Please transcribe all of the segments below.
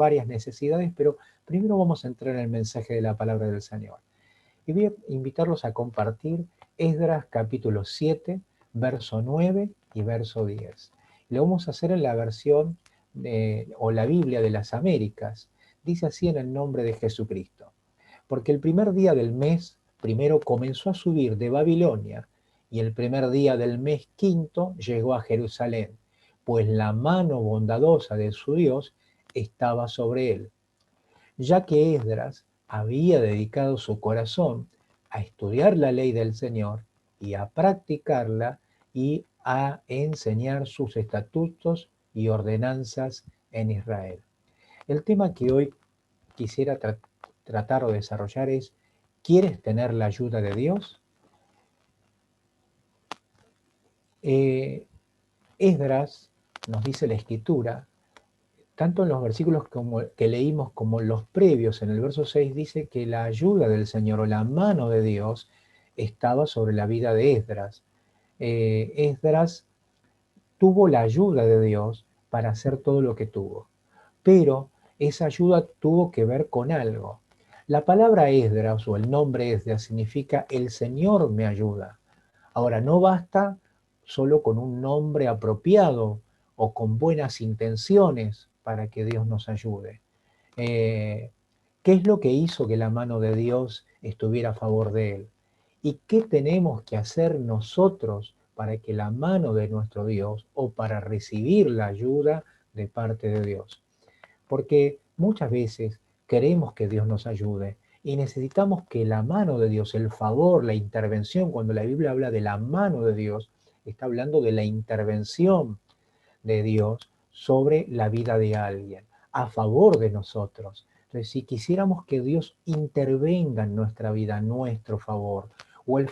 varias necesidades, pero primero vamos a entrar en el mensaje de la palabra del Señor. Y voy a invitarlos a compartir Esdras capítulo 7, verso 9 y verso 10. Lo vamos a hacer en la versión o la Biblia de las Américas. Dice así en el nombre de Jesucristo. Porque el primer día del mes primero comenzó a subir de Babilonia, y el primer día del mes quinto llegó a Jerusalén, pues la mano bondadosa de su Dios estaba sobre él, ya que Esdras había dedicado su corazón a estudiar la ley del Señor y a practicarla y a enseñar sus estatutos y ordenanzas en Israel. El tema que hoy quisiera tratar o desarrollar es: ¿quieres tener la ayuda de Dios? Esdras, nos dice la Escritura, tanto en los versículos que leímos como los previos, en el verso 6 dice que la ayuda del Señor o la mano de Dios estaba sobre la vida de Esdras. Esdras tuvo la ayuda de Dios para hacer todo lo que tuvo, pero esa ayuda tuvo que ver con algo. La palabra Esdras o el nombre Esdras significa el Señor me ayuda. Ahora, no basta solo con un nombre apropiado o con buenas intenciones para que Dios nos ayude. ¿Qué es lo que hizo que la mano de Dios estuviera a favor de él? ¿Y qué tenemos que hacer nosotros para que la mano de nuestro Dios o para recibir la ayuda de parte de Dios? Porque muchas veces queremos que Dios nos ayude y necesitamos que la mano de Dios, el favor, la intervención, cuando la Biblia habla de la mano de Dios, está hablando de la intervención de Dios sobre la vida de alguien, a favor de nosotros. Entonces, si quisiéramos que Dios intervenga en nuestra vida, a nuestro favor, o en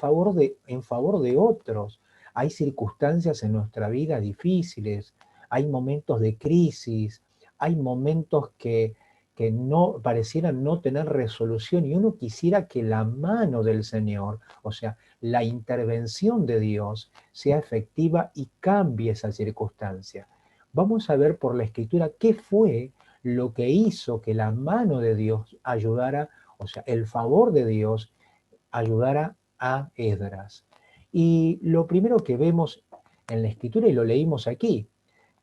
favor de otros, hay circunstancias en nuestra vida difíciles, hay momentos de crisis, hay momentos que no parecieran no tener resolución y uno quisiera que la mano del Señor, o sea, la intervención de Dios sea efectiva y cambie esa circunstancia. Vamos a ver por la Escritura qué fue lo que hizo que la mano de Dios ayudara, o sea, el favor de Dios ayudara a Esdras. Y lo primero que vemos en la Escritura, y lo leímos aquí,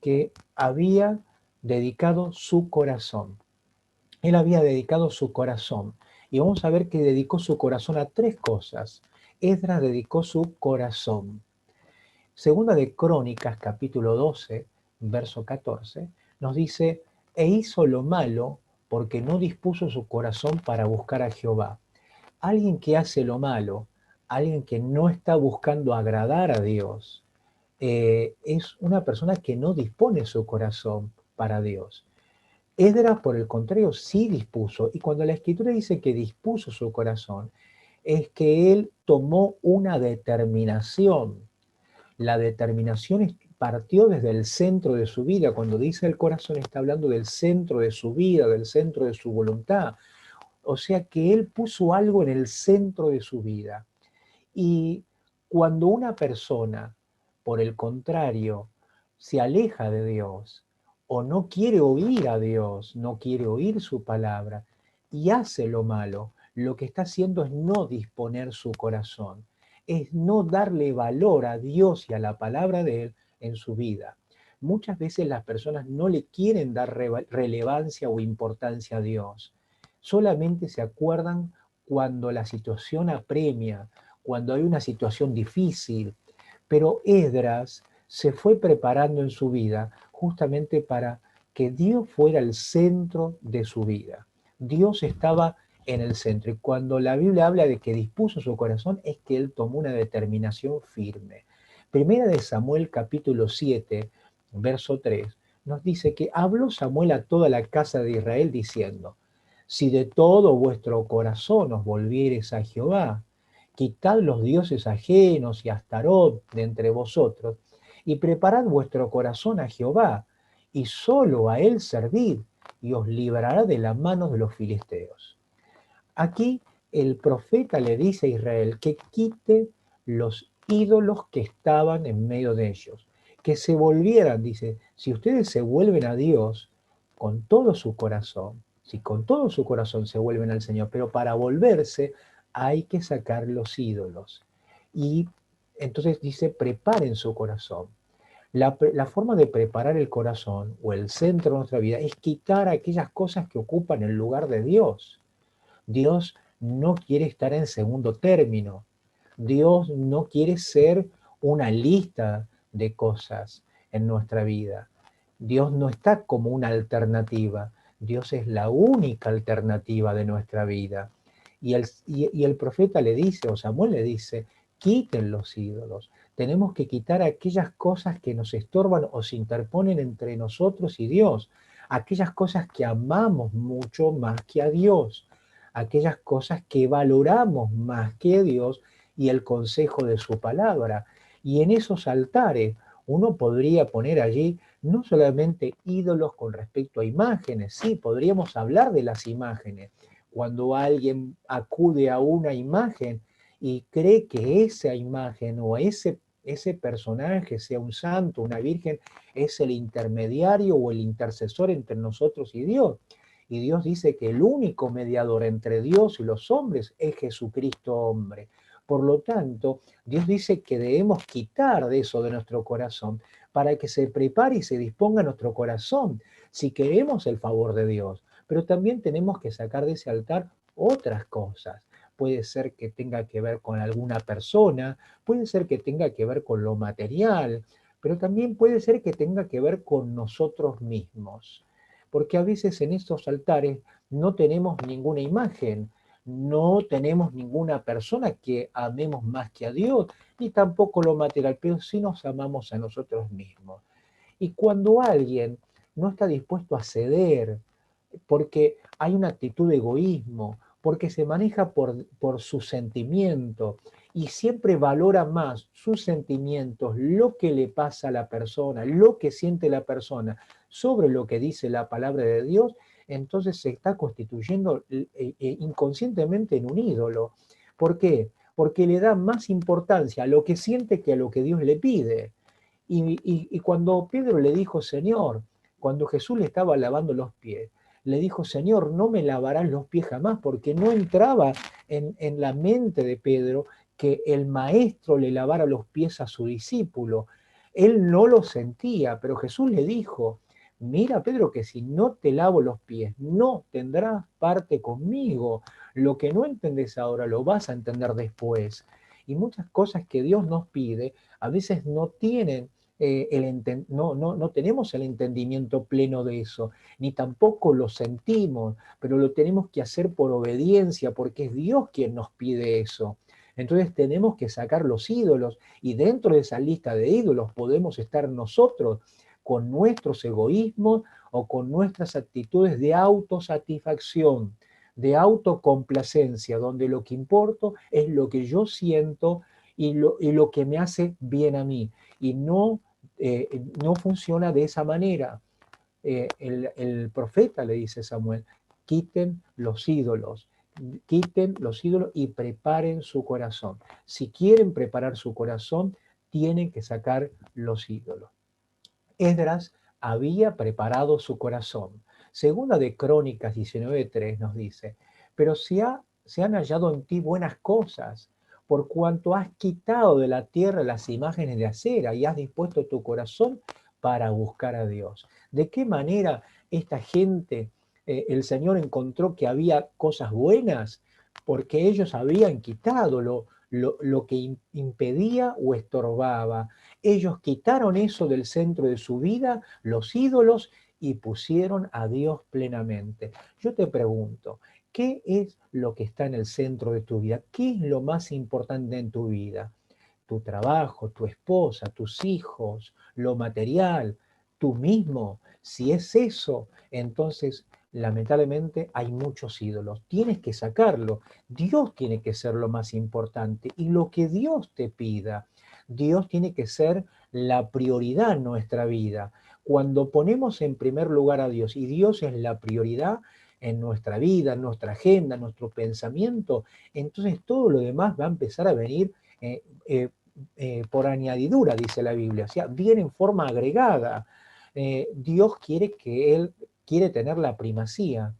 que había dedicado su corazón. Él había dedicado su corazón. Y vamos a ver que dedicó su corazón a tres cosas. Esdras dedicó su corazón. Segunda de Crónicas, capítulo 12, verso 14, nos dice: e hizo lo malo porque no dispuso su corazón para buscar a Jehová. Alguien que hace lo malo, alguien que no está buscando agradar a Dios, es una persona que no dispone su corazón para Dios. Esdras, por el contrario, sí dispuso, y cuando la Escritura dice que dispuso su corazón, es que él tomó una determinación. La determinación partió desde el centro de su vida. Cuando dice el corazón, está hablando del centro de su vida, del centro de su voluntad. O sea que él puso algo en el centro de su vida. Y cuando una persona, por el contrario, se aleja de Dios o no quiere oír a Dios, no quiere oír su palabra y hace lo malo, lo que está haciendo es no disponer su corazón, es no darle valor a Dios y a la palabra de Él en su vida. Muchas veces las personas no le quieren dar relevancia o importancia a Dios, solamente se acuerdan cuando la situación apremia, cuando hay una situación difícil. Pero Esdras se fue preparando en su vida justamente para que Dios fuera el centro de su vida. Dios estaba en el centro. Y cuando la Biblia habla de que dispuso su corazón, es que él tomó una determinación firme. Primera de Samuel capítulo 7, verso 3, nos dice que habló Samuel a toda la casa de Israel diciendo: si de todo vuestro corazón os volviereis a Jehová, quitad los dioses ajenos y Astarot de entre vosotros, y preparad vuestro corazón a Jehová, y solo a él servid, y os librará de la mano de los filisteos. Aquí el profeta le dice a Israel que quite los ídolos que estaban en medio de ellos, que se volvieran, dice, si ustedes se vuelven a Dios con todo su corazón, si con todo su corazón se vuelven al Señor, pero para volverse hay que sacar los ídolos. Y entonces dice, preparen su corazón. La forma de preparar el corazón o el centro de nuestra vida es quitar aquellas cosas que ocupan el lugar de Dios. Dios no quiere estar en segundo término. Dios no quiere ser una lista de cosas en nuestra vida. Dios no está como una alternativa. Dios es la única alternativa de nuestra vida. Y el profeta le dice, o Samuel le dice, quiten los ídolos. Tenemos que quitar aquellas cosas que nos estorban o se interponen entre nosotros y Dios. Aquellas cosas que amamos mucho más que a Dios. Aquellas cosas que valoramos más que a Dios y el consejo de su palabra. Y en esos altares uno podría poner allí no solamente ídolos con respecto a imágenes, sí, podríamos hablar de las imágenes. Cuando alguien acude a una imagen y cree que esa imagen o ese personaje, sea un santo, una virgen, es el intermediario o el intercesor entre nosotros y Dios. Y Dios dice que el único mediador entre Dios y los hombres es Jesucristo hombre. Por lo tanto, Dios dice que debemos quitar de eso de nuestro corazón para que se prepare y se disponga nuestro corazón si queremos el favor de Dios. Pero también tenemos que sacar de ese altar otras cosas. Puede ser que tenga que ver con alguna persona, puede ser que tenga que ver con lo material, pero también puede ser que tenga que ver con nosotros mismos. Porque a veces en estos altares no tenemos ninguna imagen, no tenemos ninguna persona que amemos más que a Dios, ni tampoco lo material, pero sí nos amamos a nosotros mismos. Y cuando alguien no está dispuesto a ceder, porque hay una actitud de egoísmo, porque se maneja por su sentimiento y siempre valora más sus sentimientos, lo que le pasa a la persona, lo que siente la persona, sobre lo que dice la palabra de Dios, entonces se está constituyendo inconscientemente en un ídolo. ¿Por qué? Porque le da más importancia a lo que siente que a lo que Dios le pide. Y cuando Pedro le dijo, Señor, cuando Jesús le estaba lavando los pies, le dijo, Señor, no me lavarás los pies jamás, porque no entraba en la mente de Pedro que el maestro le lavara los pies a su discípulo. Él no lo sentía, pero Jesús le dijo, mira Pedro, que si no te lavo los pies, no tendrás parte conmigo. Lo que no entendés ahora lo vas a entender después. Y muchas cosas que Dios nos pide a veces no tienen no tenemos el entendimiento pleno de eso, ni tampoco lo sentimos, pero lo tenemos que hacer por obediencia, porque es Dios quien nos pide eso. Entonces tenemos que sacar los ídolos y dentro de esa lista de ídolos podemos estar nosotros con nuestros egoísmos o con nuestras actitudes de autosatisfacción, de autocomplacencia, donde lo que importa es lo que yo siento y lo que me hace bien a mí. Y no funciona de esa manera. El profeta le dice a Samuel, quiten los ídolos y preparen su corazón. Si quieren preparar su corazón, tienen que sacar los ídolos. Esdras había preparado su corazón. Segunda de Crónicas 19:3 nos dice, pero se han hallado en ti buenas cosas, por cuanto has quitado de la tierra las imágenes de acera y has dispuesto tu corazón para buscar a Dios. ¿De qué manera esta gente, el Señor encontró que había cosas buenas? Porque ellos habían quitado lo que impedía o estorbaba. Ellos quitaron eso del centro de su vida, los ídolos, y pusieron a Dios plenamente. Yo te pregunto, ¿qué es lo que está en el centro de tu vida? ¿Qué es lo más importante en tu vida? Tu trabajo, tu esposa, tus hijos, lo material, tú mismo. Si es eso, entonces lamentablemente hay muchos ídolos. Tienes que sacarlo. Dios tiene que ser lo más importante y lo que Dios te pida. Dios tiene que ser la prioridad en nuestra vida. Cuando ponemos en primer lugar a Dios y Dios es la prioridad en nuestra vida, en nuestra agenda, en nuestro pensamiento, entonces todo lo demás va a empezar a venir por añadidura, dice la Biblia, o sea, viene en forma agregada. Dios quiere que Él quiere tener la primacía.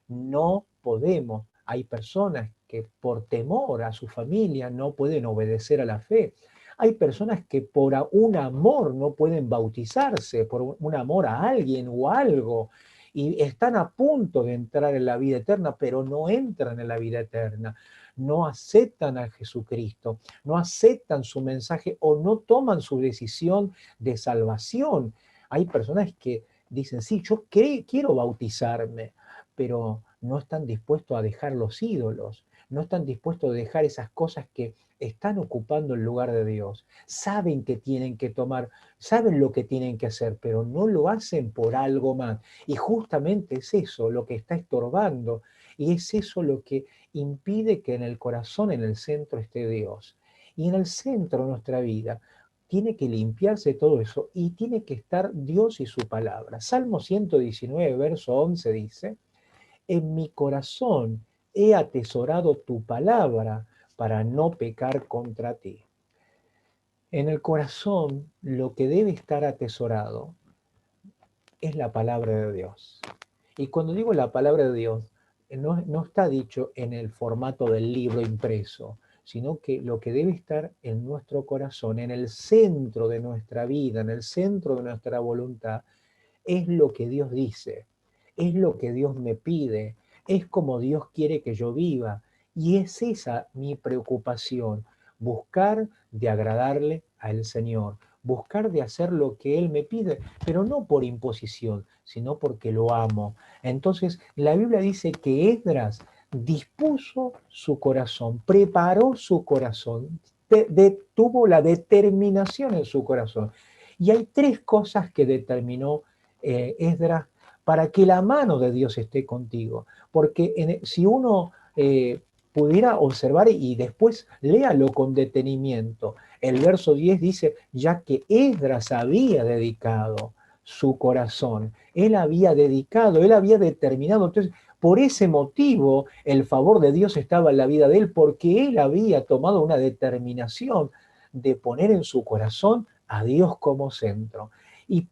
No podemos. Hay personas que por temor a su familia no pueden obedecer a la fe. Hay personas que por un amor no pueden bautizarse, por un amor a alguien o algo, y están a punto de entrar en la vida eterna, pero no entran en la vida eterna. No aceptan a Jesucristo, no aceptan su mensaje o no toman su decisión de salvación. Hay personas que dicen, sí, yo quiero bautizarme, pero no están dispuestos a dejar los ídolos, no están dispuestos a dejar esas cosas que están ocupando el lugar de Dios. Saben que tienen que tomar, saben lo que tienen que hacer, pero no lo hacen por algo más. Y justamente es eso lo que está estorbando y es eso lo que impide que en el corazón, en el centro, esté Dios. Y en el centro de nuestra vida tiene que limpiarse todo eso y tiene que estar Dios y su palabra. Salmo 119, verso 11 dice, en mi corazón he atesorado tu palabra para no pecar contra ti. En el corazón lo que debe estar atesorado es la palabra de Dios. Y cuando digo la palabra de Dios, no está dicho en el formato del libro impreso, sino que lo que debe estar en nuestro corazón, en el centro de nuestra vida, en el centro de nuestra voluntad, es lo que Dios dice, es lo que Dios me pide, es como Dios quiere que yo viva. Y es esa mi preocupación, buscar de agradarle al Señor, buscar de hacer lo que Él me pide, pero no por imposición, sino porque lo amo. Entonces, la Biblia dice que Esdras dispuso su corazón, preparó su corazón, tuvo la determinación en su corazón. Y hay tres cosas que determinó Esdras para que la mano de Dios esté contigo. Porque si uno pudiera observar y después léalo con detenimiento, el verso 10 dice, ya que Esdras había dedicado su corazón, él había dedicado, él había determinado, entonces por ese motivo el favor de Dios estaba en la vida de él, porque él había tomado una determinación de poner en su corazón a Dios como centro. Y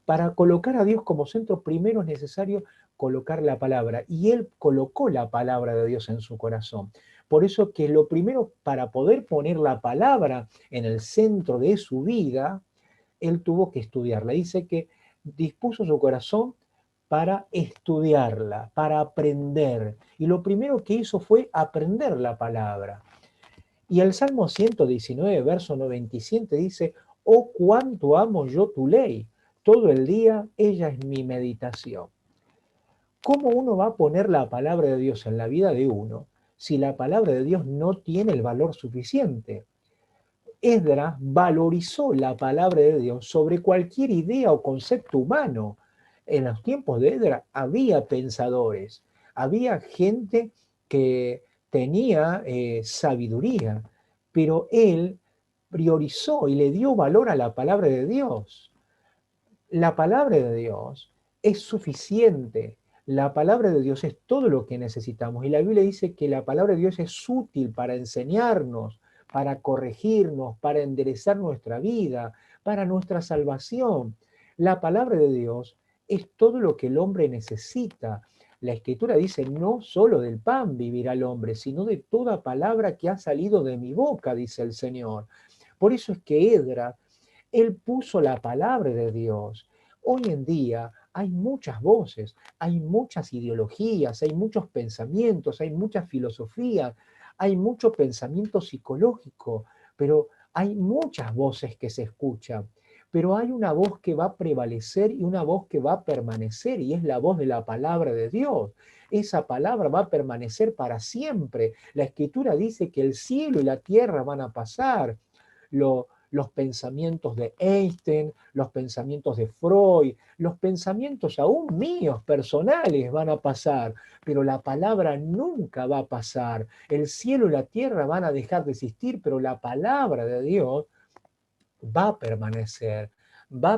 para colocar a Dios como centro, primero es necesario colocar la palabra. Y él colocó la palabra de Dios en su corazón. Por eso que lo primero, para poder poner la palabra en el centro de su vida, él tuvo que estudiarla. Dice que dispuso su corazón para estudiarla, para aprender. Y lo primero que hizo fue aprender la palabra. Y el Salmo 119, verso 97 dice, oh, cuánto amo yo tu ley, todo el día ella es mi meditación. ¿Cómo uno va a poner la palabra de Dios en la vida de uno si la palabra de Dios no tiene el valor suficiente? Esdras valorizó la palabra de Dios sobre cualquier idea o concepto humano. En los tiempos de Esdras había pensadores, había gente que tenía sabiduría, pero él priorizó y le dio valor a la palabra de Dios. La palabra de Dios es suficiente. La palabra de Dios es todo lo que necesitamos. Y la Biblia dice que la palabra de Dios es útil para enseñarnos, para corregirnos, para enderezar nuestra vida, para nuestra salvación. La palabra de Dios es todo lo que el hombre necesita. La Escritura dice, no solo del pan vivirá el hombre, sino de toda palabra que ha salido de mi boca, dice el Señor. Por eso es que Edra él puso la palabra de Dios. Hoy en día hay muchas voces, hay muchas ideologías, hay muchos pensamientos, hay muchas filosofías, hay mucho pensamiento psicológico, pero hay muchas voces que se escuchan. Pero hay una voz que va a prevalecer y una voz que va a permanecer, y es la voz de la palabra de Dios. Esa palabra va a permanecer para siempre. La Escritura dice que el cielo y la tierra van a pasar. Los pensamientos de Einstein, los pensamientos de Freud, los pensamientos aún míos personales van a pasar, pero la palabra nunca va a pasar. El cielo y la tierra van a dejar de existir, pero la palabra de Dios va a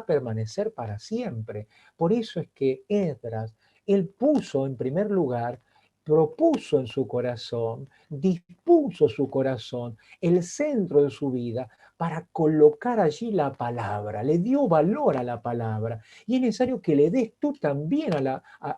permanecer para siempre. Por eso es que Esdras, él puso en primer lugar, propuso en su corazón, dispuso su corazón, el centro de su vida, para colocar allí la palabra, le dio valor a la palabra. Y es necesario que le des tú también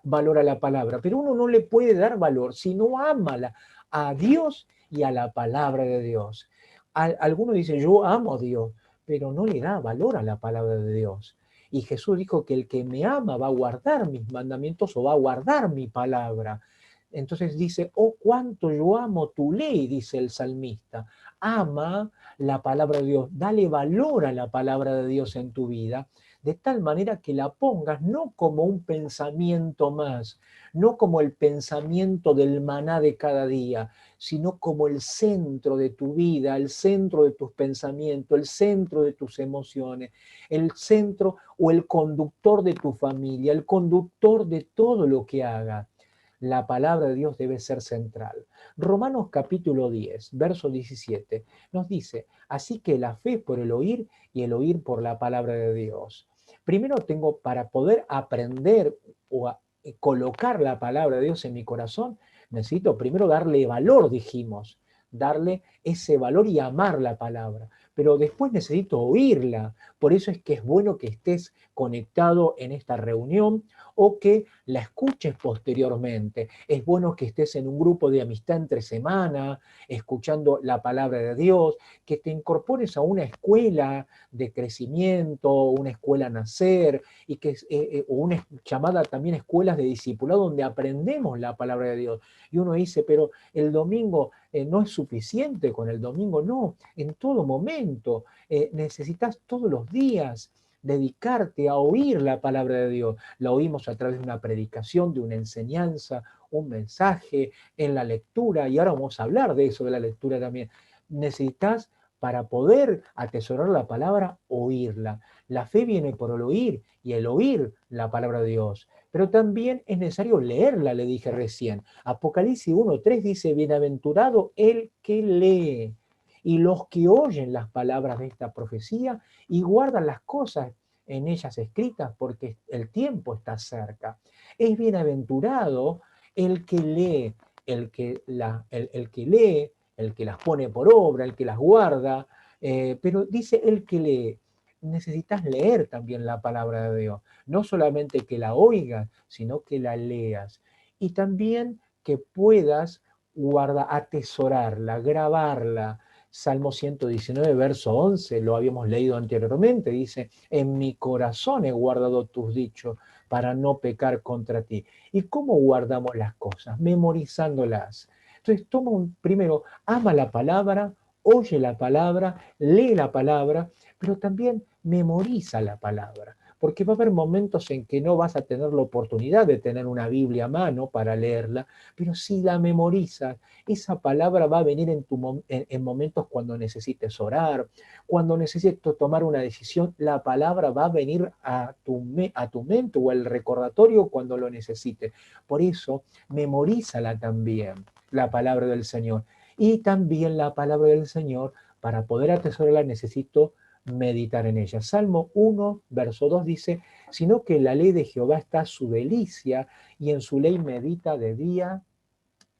valor a la palabra, pero uno no le puede dar valor si no ama a Dios y a la palabra de Dios. Alguno dice, yo amo a Dios, pero no le da valor a la palabra de Dios. Y Jesús dijo que el que me ama va a guardar mis mandamientos o va a guardar mi palabra. Entonces dice, oh, cuánto yo amo tu ley, dice el salmista. Ama la palabra de Dios, dale valor a la palabra de Dios en tu vida, de tal manera que la pongas no como un pensamiento más, no como el pensamiento del maná de cada día, sino como el centro de tu vida, el centro de tus pensamientos, el centro de tus emociones, el centro o el conductor de tu familia, el conductor de todo lo que hagas. La palabra de Dios debe ser central. Romanos capítulo 10, verso 17, nos dice, así que la fe por el oír y el oír por la palabra de Dios. Primero tengo, para poder aprender o colocar la palabra de Dios en mi corazón, necesito primero darle valor, dijimos, darle ese valor y amar la palabra. Pero después necesito oírla. Por eso es que es bueno que estés conectado en esta reunión o que la escuches posteriormente. Es bueno que estés en un grupo de amistad entre semana, escuchando la palabra de Dios, que te incorpores a una escuela de crecimiento, una escuela nacer, y que o una llamada también escuelas de discipulado donde aprendemos la palabra de Dios. Y uno dice, pero el domingo no es suficiente con el domingo, no, en todo momento necesitas todos los días dedicarte a oír la palabra de Dios. La oímos a través de una predicación, de una enseñanza, un mensaje, en la lectura, y ahora vamos a hablar de eso, de la lectura también. Necesitas, para poder atesorar la palabra, oírla. La fe viene por el oír, y el oír la palabra de Dios. Pero también es necesario leerla, le dije recién. Apocalipsis 1:3 dice, bienaventurado el que lee y los que oyen las palabras de esta profecía y guardan las cosas en ellas escritas porque el tiempo está cerca. Es bienaventurado el que lee, el que lee, el que las pone por obra, el que las guarda, pero dice el que lee. Necesitas leer también la palabra de Dios, no solamente que la oigas, sino que la leas. Y también que puedas atesorarla, grabarla. Salmo 119, verso 11, lo habíamos leído anteriormente, dice, en mi corazón he guardado tus dichos para no pecar contra ti. ¿Y cómo guardamos las cosas? Memorizándolas. Entonces, primero, ama la palabra, oye la palabra, lee la palabra, pero también memoriza la palabra, porque va a haber momentos en que no vas a tener la oportunidad de tener una Biblia a mano para leerla, pero si la memorizas, esa palabra va a venir en momentos cuando necesites orar, cuando necesites tomar una decisión, la palabra va a venir a tu mente o al recordatorio cuando lo necesites. Por eso, memorízala también, la palabra del Señor. Y también la palabra del Señor, para poder atesorarla, necesito meditar en ella. Salmo 1, verso 2 dice, sino que en la ley de Jehová está su delicia y en su ley medita de día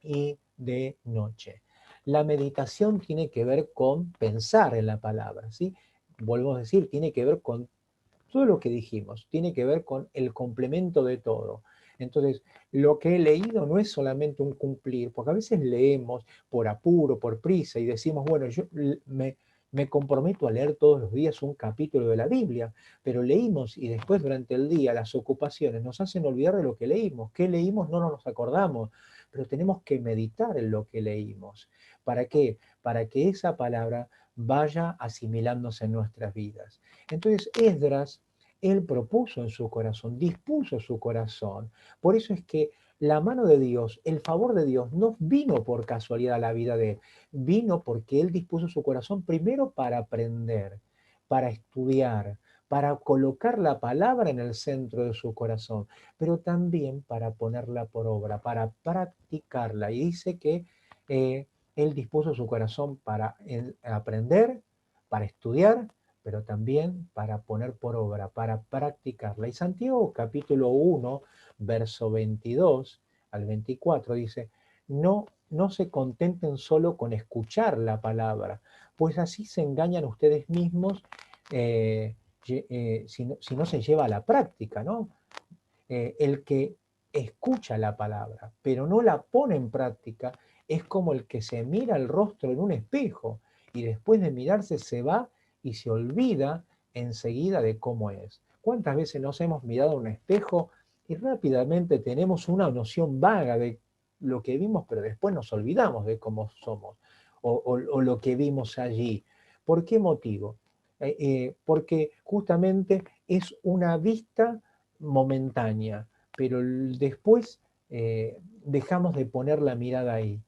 y de noche. La meditación tiene que ver con pensar en la palabra, ¿sí? Volvemos a decir, tiene que ver con todo lo que dijimos, tiene que ver con el complemento de todo. Entonces, lo que he leído no es solamente un cumplir, porque a veces leemos por apuro, por prisa, y decimos, bueno, yo me comprometo a leer todos los días un capítulo de la Biblia, pero leímos y después durante el día las ocupaciones nos hacen olvidar de lo que leímos. ¿Qué leímos? No nos acordamos, pero tenemos que meditar en lo que leímos. ¿Para qué? Para que esa palabra vaya asimilándose en nuestras vidas. Entonces, Esdras, él propuso en su corazón, dispuso su corazón. Por eso es que la mano de Dios, el favor de Dios, no vino por casualidad a la vida de él, vino porque él dispuso su corazón primero para aprender, para estudiar, para colocar la palabra en el centro de su corazón, pero también para ponerla por obra, para practicarla. Y dice que él dispuso su corazón para aprender, para estudiar, pero también para poner por obra, para practicarla. Y Santiago capítulo 1, verso 22 al 24 dice, no se contenten solo con escuchar la palabra, pues así se engañan ustedes mismos si no se lleva a la práctica, ¿no? El que escucha la palabra, pero no la pone en práctica, es como el que se mira el rostro en un espejo y después de mirarse se va y se olvida enseguida de cómo es. ¿Cuántas veces nos hemos mirado a un espejo y rápidamente tenemos una noción vaga de lo que vimos, pero después nos olvidamos de cómo somos o lo que vimos allí? ¿Por qué motivo? Porque justamente es una vista momentánea, pero después dejamos de poner la mirada ahí,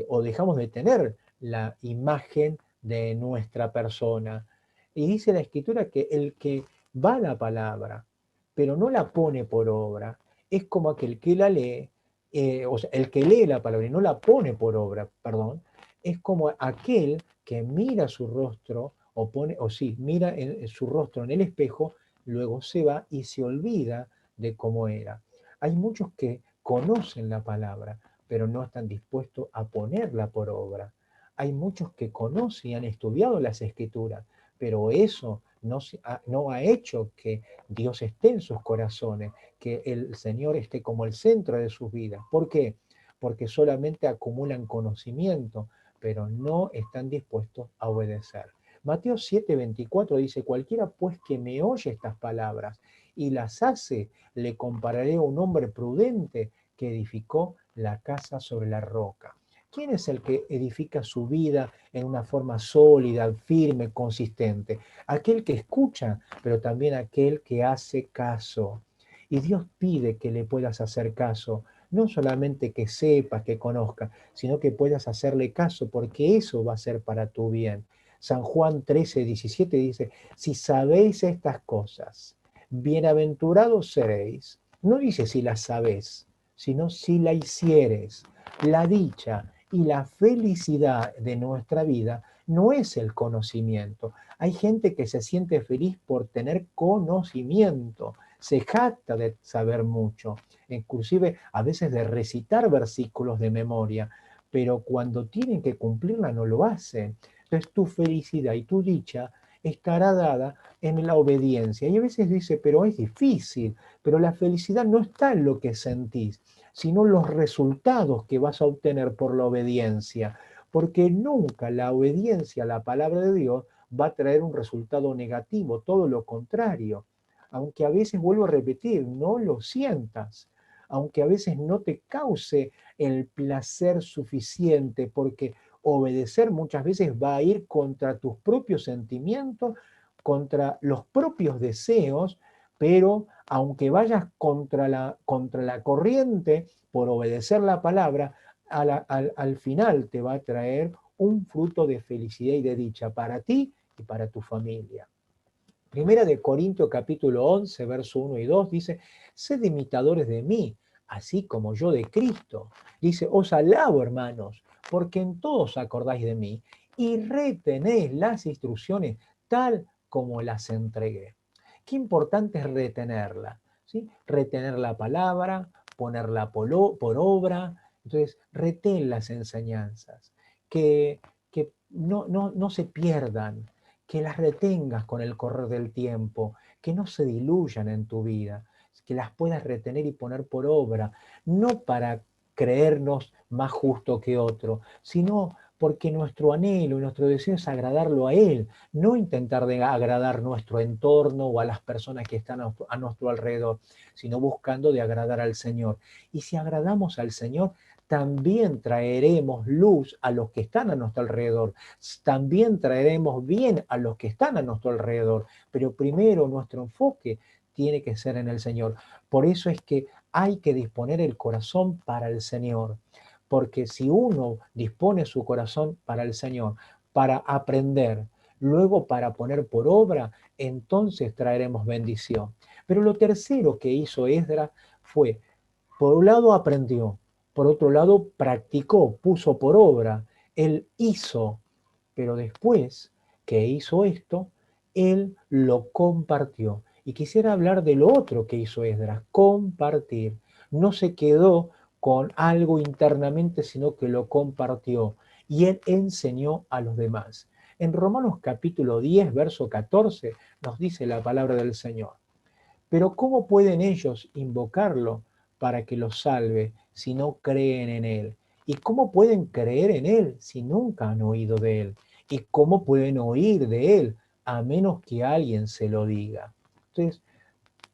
o dejamos de tener la imagen de nuestra persona. Y dice la escritura que el que va a la palabra, pero no la pone por obra, es como aquel que la lee, o sea, el que lee la palabra y no la pone por obra, perdón, es como aquel que mira su rostro, o sí, mira su rostro en el espejo, luego se va y se olvida de cómo era. Hay muchos que conocen la palabra, pero no están dispuestos a ponerla por obra. Hay muchos que conocen y han estudiado las escrituras, pero eso no ha hecho que Dios esté en sus corazones, que el Señor esté como el centro de sus vidas. ¿Por qué? Porque solamente acumulan conocimiento, pero no están dispuestos a obedecer. Mateo 7:24 dice, cualquiera pues que me oye estas palabras y las hace, le compararé a un hombre prudente que edificó la casa sobre la roca. ¿Quién es el que edifica su vida en una forma sólida, firme, consistente? Aquel que escucha, pero también aquel que hace caso. Y Dios pide que le puedas hacer caso, no solamente que sepas, que conozcas, sino que puedas hacerle caso, porque eso va a ser para tu bien. San Juan 13:17 dice, si sabéis estas cosas, bienaventurados seréis. No dice si las sabés, sino si la hicieres. La dicha y la felicidad de nuestra vida no es el conocimiento. Hay gente que se siente feliz por tener conocimiento, se jacta de saber mucho, inclusive a veces de recitar versículos de memoria, pero cuando tienen que cumplirla no lo hacen. Entonces tu felicidad y tu dicha estará dada en la obediencia. Y a veces dice, pero es difícil, pero la felicidad no está en lo que sentís, sino en los resultados que vas a obtener por la obediencia, porque nunca la obediencia a la palabra de Dios va a traer un resultado negativo, todo lo contrario. Aunque a veces, vuelvo a repetir, no lo sientas, aunque a veces no te cause el placer suficiente, porque obedecer muchas veces va a ir contra tus propios sentimientos, contra los propios deseos, pero aunque vayas contra la corriente por obedecer la palabra, al final te va a traer un fruto de felicidad y de dicha para ti y para tu familia. Primera de Corintios capítulo 11, verso 1 y 2 dice, sed imitadores de mí, así como yo de Cristo. Dice, os alabo, hermanos, porque en todos acordáis de mí y retenéis las instrucciones tal como las entregué. Qué importante es retenerla, ¿sí? Retener la palabra, ponerla por obra. Entonces, retén las enseñanzas, que no se pierdan, que las retengas con el correr del tiempo, que no se diluyan en tu vida, que las puedas retener y poner por obra, no para creernos más justo que otro, sino porque nuestro anhelo y nuestro deseo es agradarlo a Él, no intentar de agradar nuestro entorno o a las personas que están a nuestro alrededor, sino buscando de agradar al Señor. Y si agradamos al Señor, también traeremos luz a los que están a nuestro alrededor, también traeremos bien a los que están a nuestro alrededor, pero primero nuestro enfoque tiene que ser en el Señor. Por eso es que hay que disponer el corazón para el Señor, porque si uno dispone su corazón para el Señor, para aprender, luego para poner por obra, entonces traeremos bendición. Pero lo tercero que hizo Esdras fue, por un lado aprendió, por otro lado practicó, puso por obra, él hizo, pero después que hizo esto, él lo compartió. Y quisiera hablar de lo otro que hizo Esdras, compartir. No se quedó con algo internamente, sino que lo compartió y él enseñó a los demás. En Romanos capítulo 10, verso 14, nos dice la palabra del Señor. Pero ¿cómo pueden ellos invocarlo para que los salve si no creen en Él? ¿Y cómo pueden creer en Él si nunca han oído de Él? ¿Y cómo pueden oír de Él a menos que alguien se lo diga? Entonces,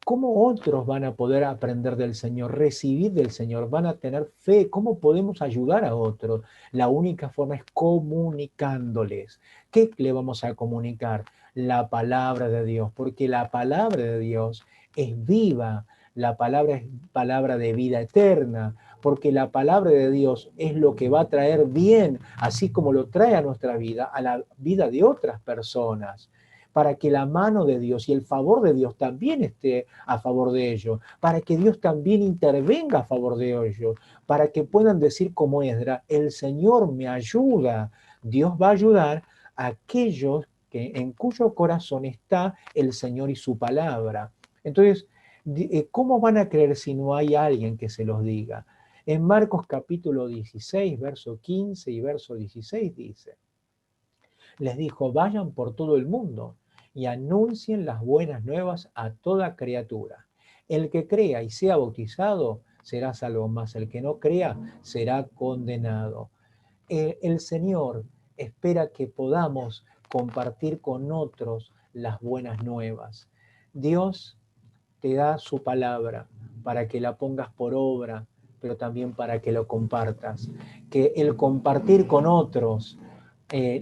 ¿cómo otros van a poder aprender del Señor, recibir del Señor, van a tener fe? ¿Cómo podemos ayudar a otros? La única forma es comunicándoles. ¿Qué le vamos a comunicar? La palabra de Dios, porque la palabra de Dios es viva, la palabra es palabra de vida eterna, porque la palabra de Dios es lo que va a traer bien, así como lo trae a nuestra vida, a la vida de otras personas, para que la mano de Dios y el favor de Dios también esté a favor de ellos, para que Dios también intervenga a favor de ellos, para que puedan decir como Esdras, el Señor me ayuda. Dios va a ayudar a aquellos que, en cuyo corazón está el Señor y su palabra. Entonces, ¿cómo van a creer si no hay alguien que se los diga? En Marcos capítulo 16, verso 15 y verso 16 dice, les dijo, vayan por todo el mundo y anuncien las buenas nuevas a toda criatura. El que crea y sea bautizado será salvo, mas el que no crea será condenado. El Señor espera que podamos compartir con otros las buenas nuevas. Dios te da su palabra para que la pongas por obra, pero también para que lo compartas. Que el compartir con otros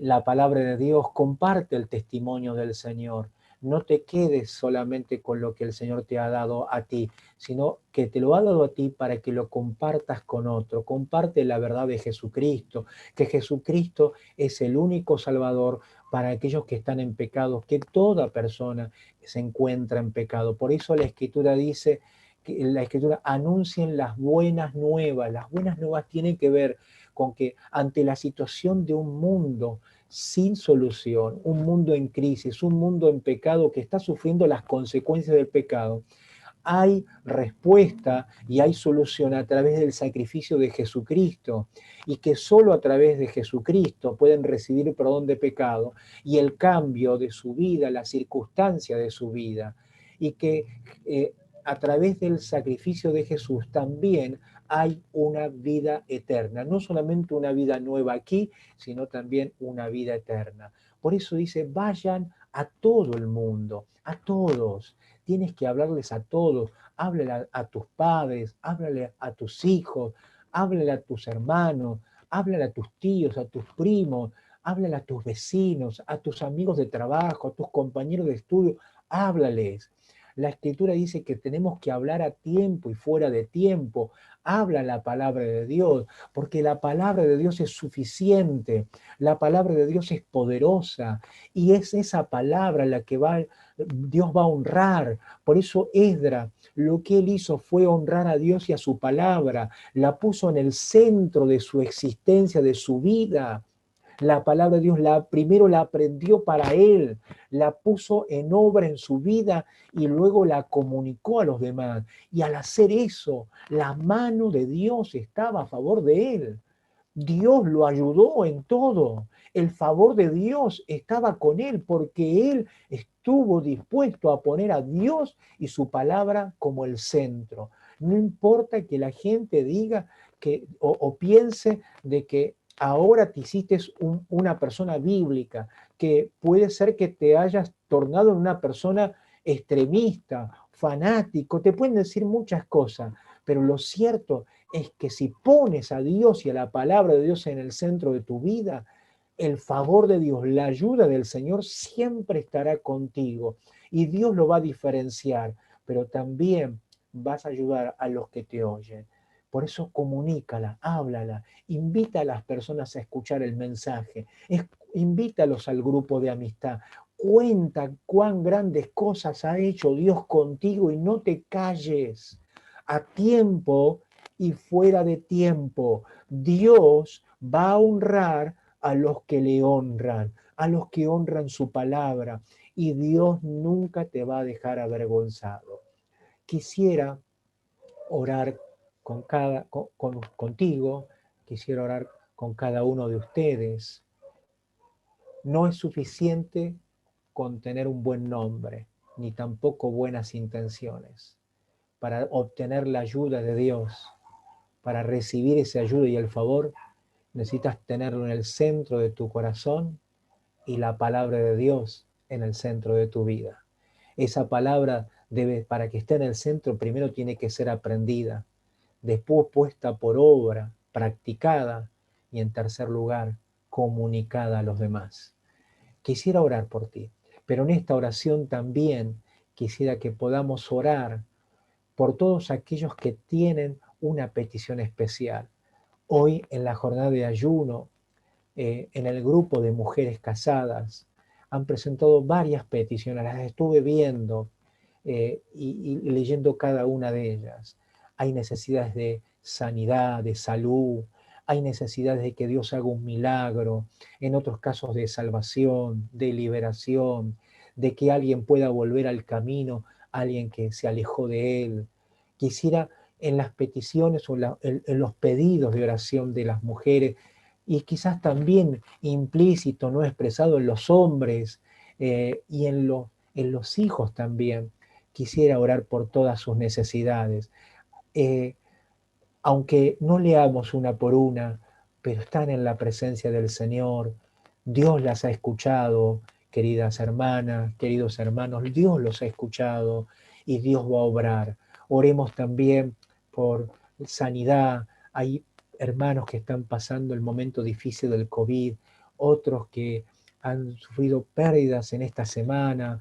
la palabra de Dios, comparte el testimonio del Señor. No te quedes solamente con lo que el Señor te ha dado a ti, sino que te lo ha dado a ti para que lo compartas con otro. Comparte la verdad de Jesucristo, que Jesucristo es el único Salvador para aquellos que están en pecado, que toda persona se encuentra en pecado. Por eso la Escritura dice, que la Escritura anuncien las buenas nuevas. Las buenas nuevas tienen que ver con que ante la situación de un mundo sin solución, un mundo en crisis, un mundo en pecado que está sufriendo las consecuencias del pecado, hay respuesta y hay solución a través del sacrificio de Jesucristo, y que solo a través de Jesucristo pueden recibir perdón de pecado y el cambio de su vida, la circunstancia de su vida, y que a través del sacrificio de Jesús también hay una vida eterna, no solamente una vida nueva aquí, sino también una vida eterna. Por eso dice, vayan a todo el mundo, a todos. Tienes que hablarles a todos. Háblale a tus padres, háblale a tus hijos, háblale a tus hermanos, háblale a tus tíos, a tus primos, háblale a tus vecinos, a tus amigos de trabajo, a tus compañeros de estudio, háblales. La Escritura dice que tenemos que hablar a tiempo y fuera de tiempo. Habla la palabra de Dios, porque la palabra de Dios es suficiente. La palabra de Dios es poderosa y es esa palabra la que Dios va a honrar. Por eso Esdras, lo que él hizo fue honrar a Dios y a su palabra. La puso en el centro de su existencia, de su vida. La palabra de Dios primero la aprendió para él, la puso en obra en su vida y luego la comunicó a los demás. Y al hacer eso, la mano de Dios estaba a favor de él. Dios lo ayudó en todo. El favor de Dios estaba con él porque él estuvo dispuesto a poner a Dios y su palabra como el centro. No importa que la gente diga o piense de que ahora te hiciste una persona bíblica, que puede ser que te hayas tornado en una persona extremista, fanático, te pueden decir muchas cosas, pero lo cierto es que si pones a Dios y a la palabra de Dios en el centro de tu vida, el favor de Dios, la ayuda del Señor siempre estará contigo y Dios lo va a diferenciar, pero también vas a ayudar a los que te oyen. Por eso comunícala, háblala, invita a las personas a escuchar el mensaje, invítalos al grupo de amistad, cuenta cuán grandes cosas ha hecho Dios contigo y no te calles. A tiempo y fuera de tiempo, Dios va a honrar a los que le honran, a los que honran su palabra, y Dios nunca te va a dejar avergonzado. Quisiera orar contigo, quisiera orar con cada uno de ustedes. No es suficiente con tener un buen nombre, ni tampoco buenas intenciones. Para obtener la ayuda de Dios, para recibir esa ayuda y el favor, necesitas tenerlo en el centro de tu corazón y la palabra de Dios en el centro de tu vida. Esa palabra debe, para que esté en el centro, primero tiene que ser aprendida, después puesta por obra, practicada y en tercer lugar, comunicada a los demás. Quisiera orar por ti, pero en esta oración también quisiera que podamos orar por todos aquellos que tienen una petición especial. Hoy en la jornada de ayuno, en el grupo de mujeres casadas, han presentado varias peticiones, las estuve viendo y leyendo cada una de ellas. Hay necesidades de sanidad, de salud, hay necesidades de que Dios haga un milagro, en otros casos de salvación, de liberación, de que alguien pueda volver al camino, alguien que se alejó de él. Quisiera en las peticiones o en los pedidos de oración de las mujeres, y quizás también implícito, no expresado en los hombres y en los hijos también, quisiera orar por todas sus necesidades. Eh, Aunque no leamos una por una, pero están en la presencia del Señor, Dios las ha escuchado, queridas hermanas, queridos hermanos, Dios los ha escuchado y Dios va a obrar. Oremos también por sanidad. Hay hermanos que están pasando el momento difícil del COVID, otros que han sufrido pérdidas en esta semana,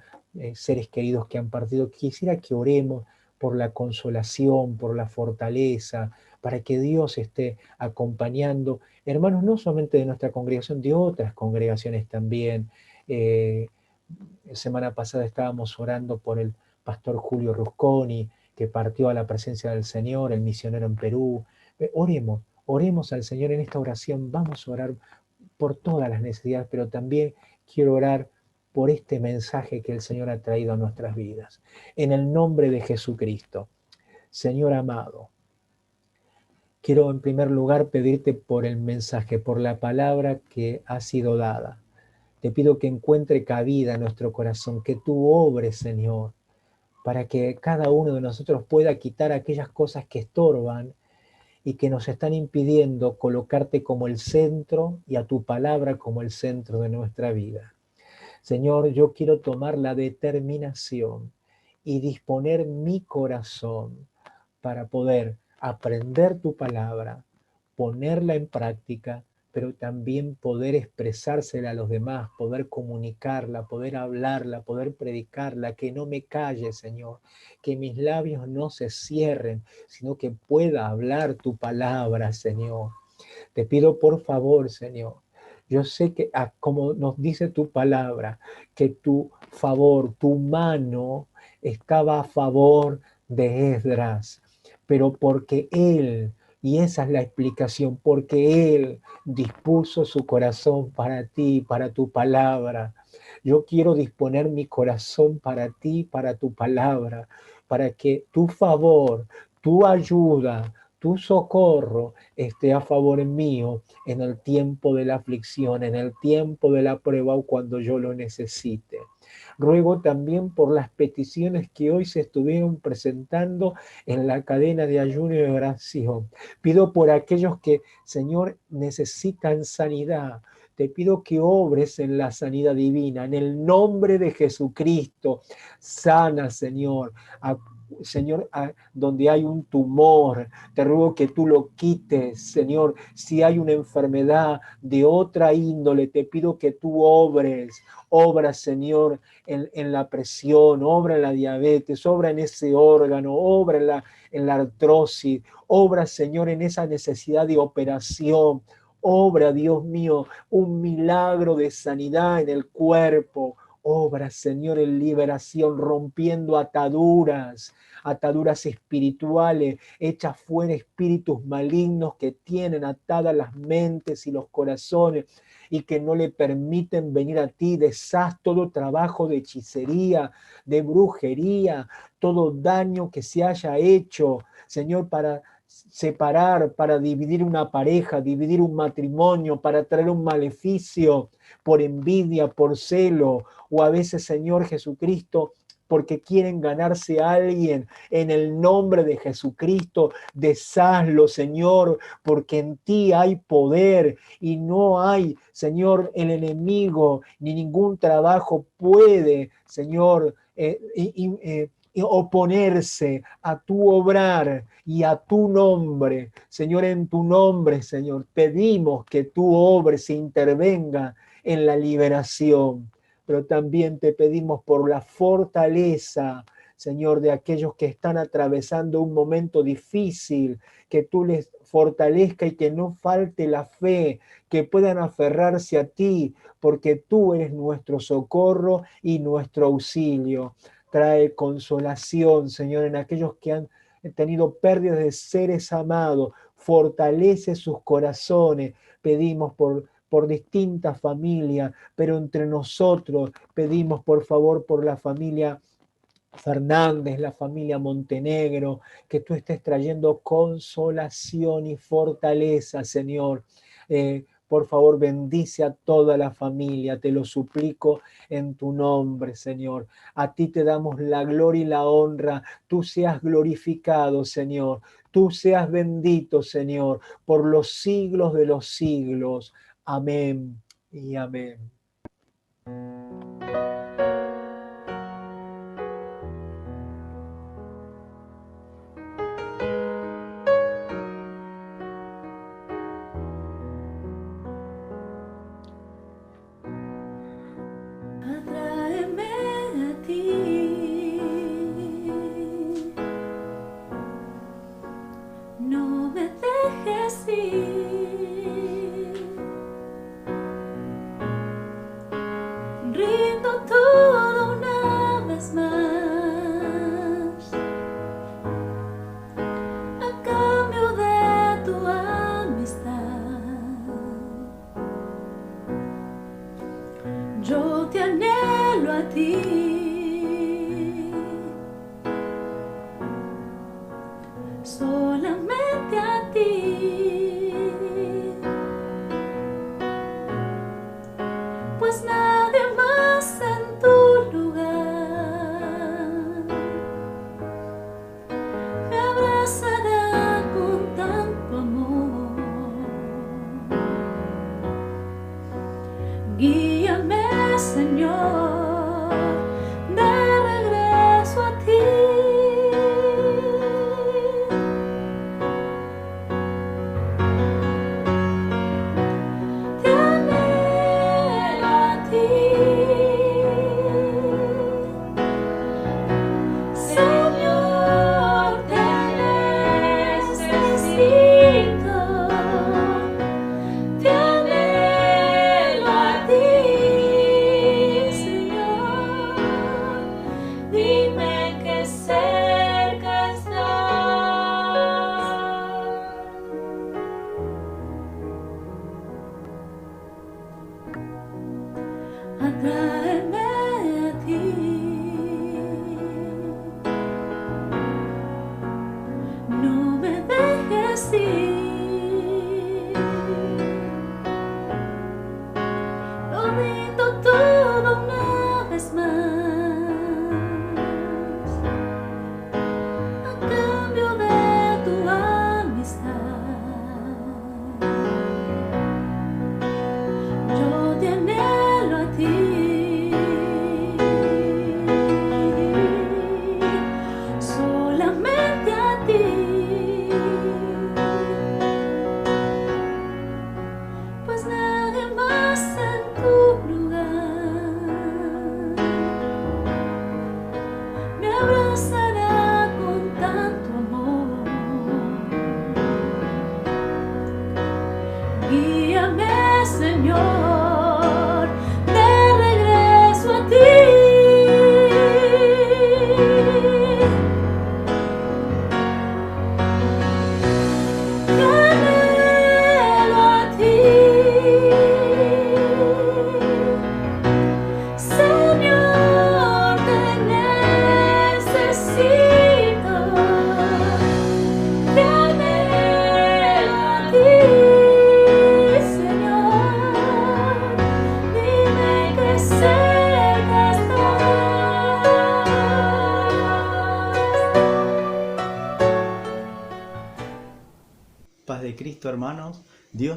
seres queridos que han partido. Quisiera que oremos por la consolación, por la fortaleza, para que Dios esté acompañando, hermanos, no solamente de nuestra congregación, de otras congregaciones también. Semana pasada estábamos orando por el pastor Julio Rusconi, que partió a la presencia del Señor, el misionero en Perú. Oremos al Señor en esta oración, vamos a orar por todas las necesidades, pero también quiero orar por este mensaje que el Señor ha traído a nuestras vidas. En el nombre de Jesucristo, Señor amado, quiero en primer lugar pedirte por el mensaje, por la palabra que ha sido dada. Te pido que encuentre cabida en nuestro corazón, que tú obres, Señor, para que cada uno de nosotros pueda quitar aquellas cosas que estorban y que nos están impidiendo colocarte como el centro y a tu palabra como el centro de nuestra vida. Señor, yo quiero tomar la determinación y disponer mi corazón para poder aprender tu palabra, ponerla en práctica, pero también poder expresársela a los demás, poder comunicarla, poder hablarla, poder predicarla, que no me calle, Señor, que mis labios no se cierren, sino que pueda hablar tu palabra, Señor. Te pido por favor, Señor, yo sé que, como nos dice tu palabra, que tu favor, tu mano estaba a favor de Esdras, pero porque él, y esa es la explicación, porque él dispuso su corazón para ti, para tu palabra. Yo quiero disponer mi corazón para ti, para tu palabra, para que tu favor, tu ayuda, tu socorro esté a favor mío en el tiempo de la aflicción, en el tiempo de la prueba o cuando yo lo necesite. Ruego también por las peticiones que hoy se estuvieron presentando en la cadena de ayuno y oración. Pido por aquellos que, Señor, necesitan sanidad. Te pido que obres en la sanidad divina, en el nombre de Jesucristo. Sana, Señor, Señor, donde hay un tumor, te ruego que tú lo quites, Señor. Si hay una enfermedad de otra índole, te pido que tú obra, Señor, en la presión, obra en la diabetes, obra en ese órgano, obra en la artrosis, obra, Señor, en esa necesidad de operación. Obra, Dios mío, un milagro de sanidad en el cuerpo. Obra, Señor, en liberación, rompiendo ataduras espirituales, echa fuera espíritus malignos que tienen atadas las mentes y los corazones y que no le permiten venir a ti. Deshaz todo trabajo de hechicería, de brujería, todo daño que se haya hecho, Señor, para separar, para dividir una pareja, dividir un matrimonio, para traer un maleficio por envidia, por celo, o a veces, Señor Jesucristo, porque quieren ganarse a alguien. En el nombre de Jesucristo, deshazlo, Señor, porque en ti hay poder y no hay, Señor, el enemigo, ni ningún trabajo puede, Señor, oponerse a tu obrar y a tu nombre. Señor, en tu nombre, Señor, pedimos que tu obra se intervenga en la liberación, pero también te pedimos por la fortaleza, Señor, de aquellos que están atravesando un momento difícil, que tú les fortalezca y que no falte la fe, que puedan aferrarse a ti, porque tú eres nuestro socorro y nuestro auxilio. Trae consolación, Señor, en aquellos que han tenido pérdidas de seres amados. Fortalece sus corazones. Pedimos por distintas familias, pero entre nosotros pedimos por favor por la familia Fernández, la familia Montenegro, que tú estés trayendo consolación y fortaleza, Señor. Por favor, bendice a toda la familia, te lo suplico en tu nombre, Señor. A ti te damos la gloria y la honra. Tú seas glorificado, Señor. Tú seas bendito, Señor, por los siglos de los siglos. Amén y amén. Yo te anhelo a ti, solamente a ti, pues nadie más en tu lugar me abrazará con tanto amor. Guíame, Señor, de regreso a ti. Te anhelo a ti, Señor, te necesito. Te anhelo a ti, Señor, dime que cerca estás. Atráeme a ti, no me dejes ir. Lo rindo todo una vez más, a cambio de tu amistad. Yo te anhelo a ti, solamente a ti, pues nadie más en tu lugar me abrazará con tanto amor. Guíame, Señor,